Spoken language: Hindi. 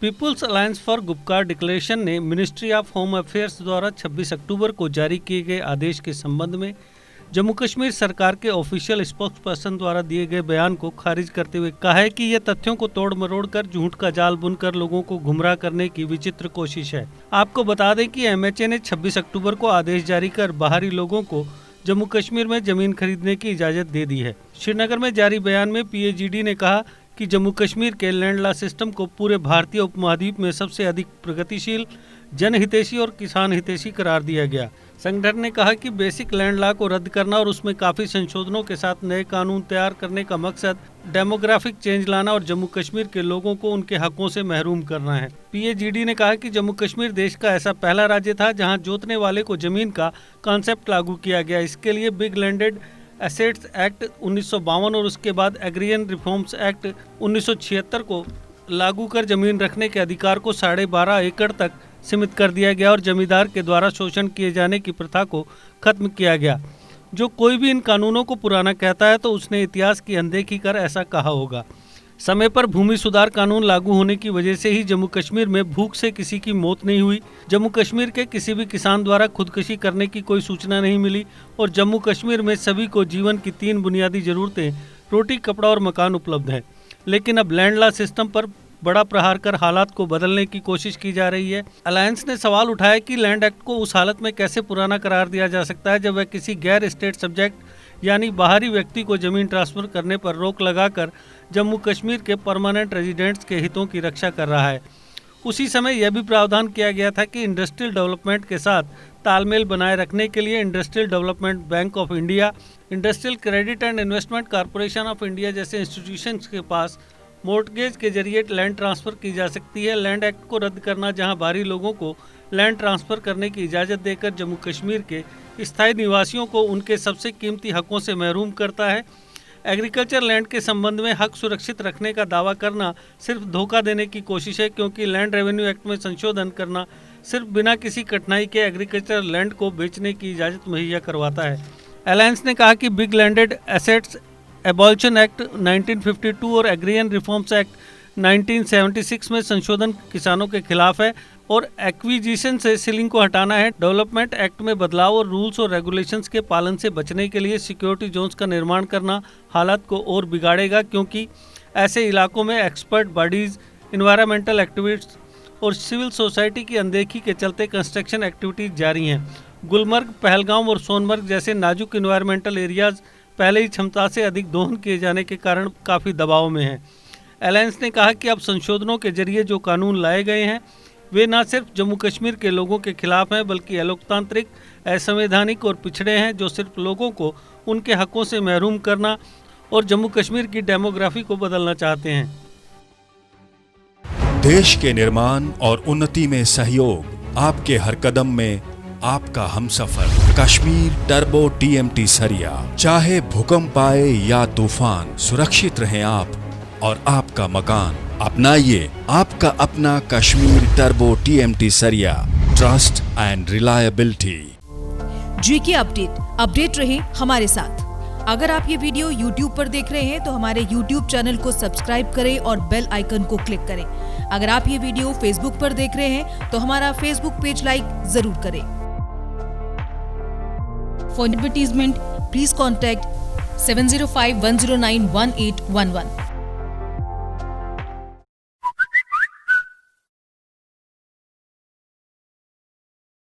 पीपुल्स अलायंस फॉर गुपकार डिक्लेरेशन ने मिनिस्ट्री ऑफ होम अफेयर्स द्वारा 26 अक्टूबर को जारी किए गए आदेश के संबंध में जम्मू कश्मीर सरकार के ऑफिशियल स्पोक्स पर्सन द्वारा दिए गए बयान को खारिज करते हुए कहा है कि यह तथ्यों को तोड़ मरोड़ कर झूठ का जाल बुनकर लोगों को गुमराह करने की विचित्र कोशिश है। आपको बता दें कि एमएचए ने 26 अक्टूबर को आदेश जारी कर बाहरी लोगों को जम्मू कश्मीर में जमीन खरीदने की इजाजत दे दी है। श्रीनगर में जारी बयान में पीएजीडी ने कहा कि जम्मू कश्मीर के लैंड लॉ सिस्टम को पूरे भारतीय उपमहाद्वीप में सबसे अधिक प्रगतिशील, जनहितैषी और किसान हितैषी करार दिया गया। संगठन ने कहा कि बेसिक लैंड लॉ को रद्द करना और उसमें काफी संशोधनों के साथ नए कानून तैयार करने का मकसद डेमोग्राफिक चेंज लाना और जम्मू कश्मीर के लोगों को उनके हकों से महरूम करना है। पीएजीडी ने कहा कि जम्मू कश्मीर देश का ऐसा पहला राज्य था जहां जोतने वाले को जमीन का कॉन्सेप्ट लागू किया गया। इसके लिए बिग लैंडेड एसेट्स एक्ट 1952 और उसके बाद एग्रियन रिफॉर्म्स एक्ट 1976 को लागू कर जमीन रखने के अधिकार को 12.5 एकड़ तक सीमित कर दिया गया और जमींदार के द्वारा शोषण किए जाने की प्रथा को खत्म किया गया। जो कोई भी इन कानूनों को पुराना कहता है तो उसने इतिहास की अनदेखी कर ऐसा कहा होगा। समय पर भूमि सुधार कानून लागू होने की वजह से ही जम्मू कश्मीर में भूख से किसी की मौत नहीं हुई। जम्मू कश्मीर के किसी भी किसान द्वारा खुदकुशी करने की कोई सूचना नहीं मिली और जम्मू कश्मीर में सभी को जीवन की 3 बुनियादी जरूरतें रोटी, कपड़ा और मकान उपलब्ध है। लेकिन अब लैंड लॉ सिस्टम पर बड़ा प्रहार कर हालात को बदलने की कोशिश की जा रही है। अलायंस ने सवाल उठाया कि लैंड एक्ट को उस हालत में कैसे पुराना करार दिया जा सकता है जब वह किसी गैर स्टेट सब्जेक्ट यानी बाहरी व्यक्ति को जमीन ट्रांसफर करने पर रोक लगाकर जम्मू कश्मीर के परमानेंट रेजिडेंट्स के हितों की रक्षा कर रहा है। उसी समय यह भी प्रावधान किया गया था कि इंडस्ट्रियल डेवलपमेंट के साथ तालमेल बनाए रखने के लिए industrial development bank of India, industrial credit and investment corporation of India जैसे इंस्टीट्यूशंस के पास मोर्टगेज के जरिए लैंड ट्रांसफर की जा सकती है। लैंड एक्ट को रद्द करना जहां बाहरी लोगों को लैंड ट्रांसफर करने की इजाज़त देकर जम्मू कश्मीर के स्थायी निवासियों को उनके सबसे कीमती हकों से महरूम करता है। एग्रीकल्चर लैंड के संबंध में हक सुरक्षित रखने का दावा करना सिर्फ धोखा देने की कोशिश है, क्योंकि लैंड रेवेन्यू एक्ट में संशोधन करना सिर्फ बिना किसी कठिनाई के एग्रीकल्चर लैंड को बेचने की इजाज़त मुहैया करवाता है। अलायंस ने कहा कि big landed assets abolition act 1952 और एग्रियन रिफॉर्म्स एक्ट 1976 में संशोधन किसानों के खिलाफ है और एक्विजिशन से सीलिंग को हटाना है। डेवलपमेंट एक्ट में बदलाव और रूल्स और रेगुलेशंस के पालन से बचने के लिए सिक्योरिटी जोन्स का निर्माण करना हालात को और बिगाड़ेगा, क्योंकि ऐसे इलाकों में एक्सपर्ट बॉडीज, इन्वायरमेंटल एक्टिविस्ट्स और सिविल सोसाइटी की अनदेखी के चलते कंस्ट्रक्शन एक्टिविटीज जारी हैं। गुलमर्ग, पहलगाम और सोनमर्ग जैसे नाजुक इन्वायरमेंटल एरियाज पहले ही क्षमता से अधिक दोहन किए जाने के कारण काफ़ी दबाव में हैं। अलायंस ने कहा कि अब संशोधनों के जरिए जो कानून लाए गए हैं वे न सिर्फ जम्मू कश्मीर के लोगों के खिलाफ हैं, बल्कि अलोकतांत्रिक, असंवैधानिक और पिछड़े हैं, जो सिर्फ लोगों को उनके हकों से महरूम करना और जम्मू कश्मीर की डेमोग्राफी को बदलना चाहते हैं। देश के निर्माण और उन्नति में सहयोग, आपके हर कदम में आपका हमसफर। कश्मीर टर्बो टीएमटी सरिया। चाहे भूकंप आए या तूफान, सुरक्षित रहें आप और आपका मकान। अपनाइए आपका अपना कश्मीर टर्बो टीएमटी सरिया। Trust and reliability. GK update रहे हमारे साथ। अगर आप ये वीडियो YouTube पर देख रहे हैं तो हमारे YouTube चैनल को सब्सक्राइब करें और बेल आइकन को क्लिक करें। अगर आप ये वीडियो Facebook पर देख रहे हैं तो हमारा Facebook पेज लाइक जरूर करें। For advertisement, please contact 705-109-1811.